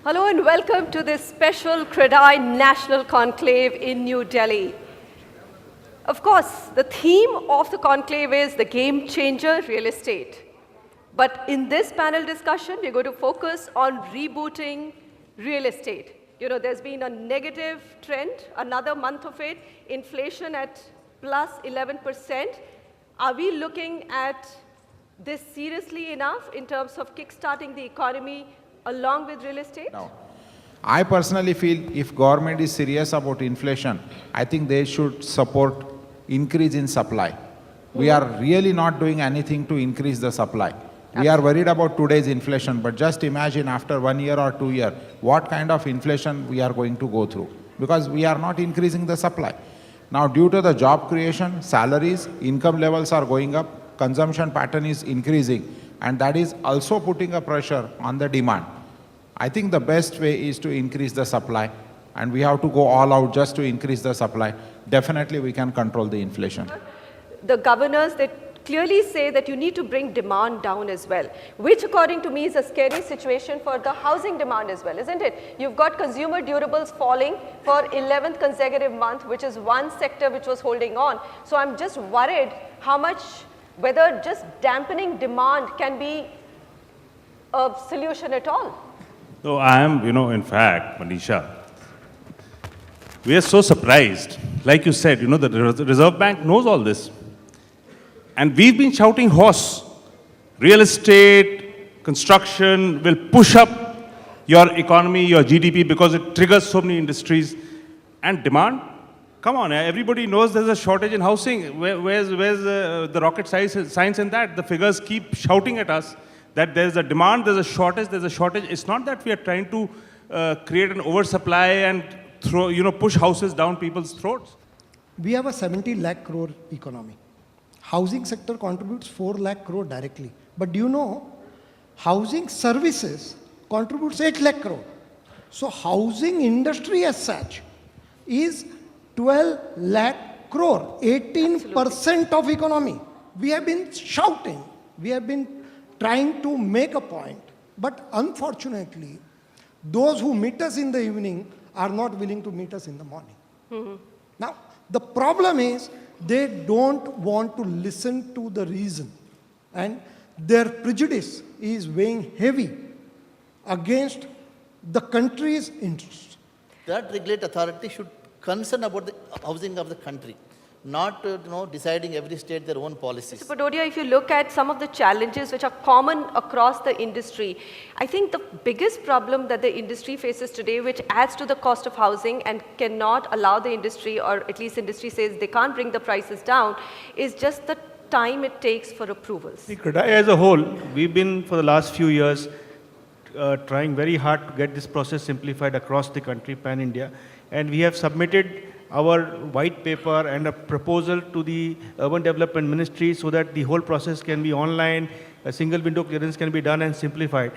Hello and welcome to this special CREDAI National Conclave in New Delhi. Of course, the theme of the conclave is the game changer, real estate. But in this panel discussion, we're going to focus on rebooting real estate. You know, there's been a negative trend, another month of it, inflation at plus 11%. Are we looking at this seriously enough in terms of kickstarting the economy along with real estate? No. I personally feel if government is serious about inflation, I think they should support increase in supply. We are really not doing anything to increase the supply. We are worried about today's inflation, but just imagine after 1 year or 2 years, what kind of inflation we are going to go through, because we are not increasing the supply. Now, due to the job creation, salaries, income levels are going up, consumption pattern is increasing, and that is also putting a pressure on the demand. I think the best way is to increase the supply, and we have to go all out just to increase the supply. Definitely we can control the inflation. The governors, they clearly say that you need to bring demand down as well, which according to me is a scary situation for the housing demand as well, isn't it? You've got consumer durables falling for 11th consecutive month, which is one sector which was holding on. So I'm just worried how much, whether just dampening demand can be a solution at all. So I am, in fact, Manisha, we are so surprised. Like you said, the Reserve Bank knows all this. And we've been shouting hoarse. Real estate, construction will push up your economy, your GDP, because it triggers so many industries. And demand? Come on, everybody knows there's a shortage in housing. Where's the rocket science in that? The figures keep shouting at us that there's a demand, there's a shortage. It's not that we are trying to create an oversupply and push houses down people's throats. We have a 70 lakh crore economy. Housing sector contributes 4 lakh crore directly. But do you know, housing services contributes 8 lakh crore. So housing industry as such is 12 lakh crore, 18% of economy. We have been shouting, we have been trying to make a point. But unfortunately, those who meet us in the evening are not willing to meet us in the morning. Mm-hmm. Now, the problem is they don't want to listen to the reason, and their prejudice is weighing heavy against the country's interests. That regulatory authority should concern about the housing of the country, not deciding every state their own policies. Mr. Patodia, if you look at some of the challenges which are common across the industry, I think the biggest problem that the industry faces today, which adds to the cost of housing and cannot allow the industry, or at least industry says they can't bring the prices down, is just the time it takes for approvals. See, CREDAI as a whole, we've been for the last few years trying very hard to get this process simplified across the country, pan-India, and we have submitted our white paper and a proposal to the Urban Development Ministry so that the whole process can be online, a single window clearance can be done and simplified.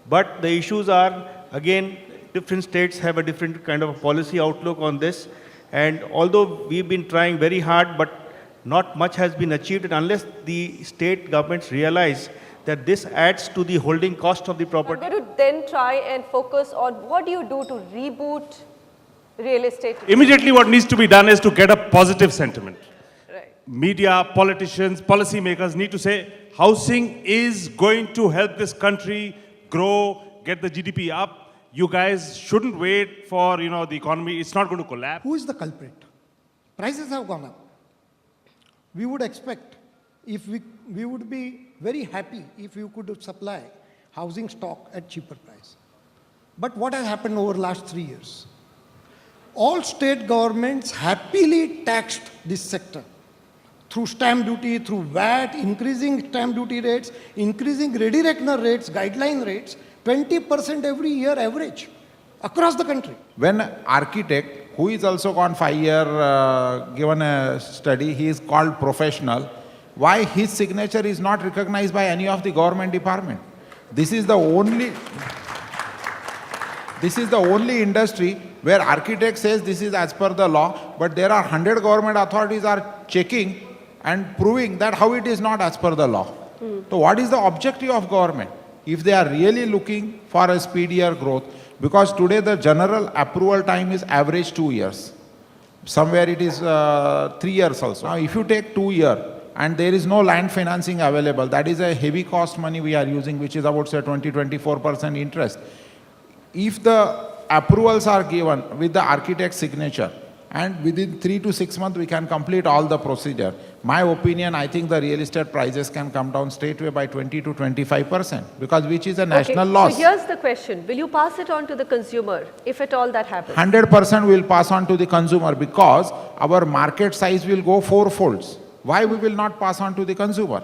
But the issues are, again, different states have a different kind of a policy outlook on this. And although we've been trying very hard, but not much has been achieved, and unless the state governments realize that this adds to the holding cost of the property. I'm going to then try and focus on what do you do to reboot real estate? Immediately what needs to be done is to get a positive sentiment. Right. Media, politicians, policymakers need to say, housing is going to help this country grow, get the GDP up. You guys shouldn't wait for, the economy. It's not going to collapse. Who is the culprit? Prices have gone up. We would expect, if we would be very happy if you could supply housing stock at cheaper price. But what has happened over the last 3 years? All state governments happily taxed this sector through stamp duty, through VAT, increasing stamp duty rates, increasing ready reckoner rates, guideline rates, 20% every year average across the country. When an architect, who is also gone 5 year, given a study, he is called professional, why his signature is not recognized by any of the government department? This is the only industry where architect says this is as per the law, but there are 100 government authorities are checking and proving that how it is not as per the law. So what is the objective of government? If they are really looking for a speedier growth, Because today the general approval time is average 2 years. Somewhere it is 3 years also. Now if you take 2 years and there is no land financing available, that is a heavy cost money we are using, which is about say 20-24% interest. If the approvals are given with the architect's signature, and within 3 to 6 months we can complete all the procedure. My opinion, I think the real estate prices can come down straightway by 20-25%, because which is a national loss. So here's the question. Will you pass it on to the consumer if at all that happens? 100% will pass on to the consumer, because our market size will go fourfolds. Why we will not pass on to the consumer?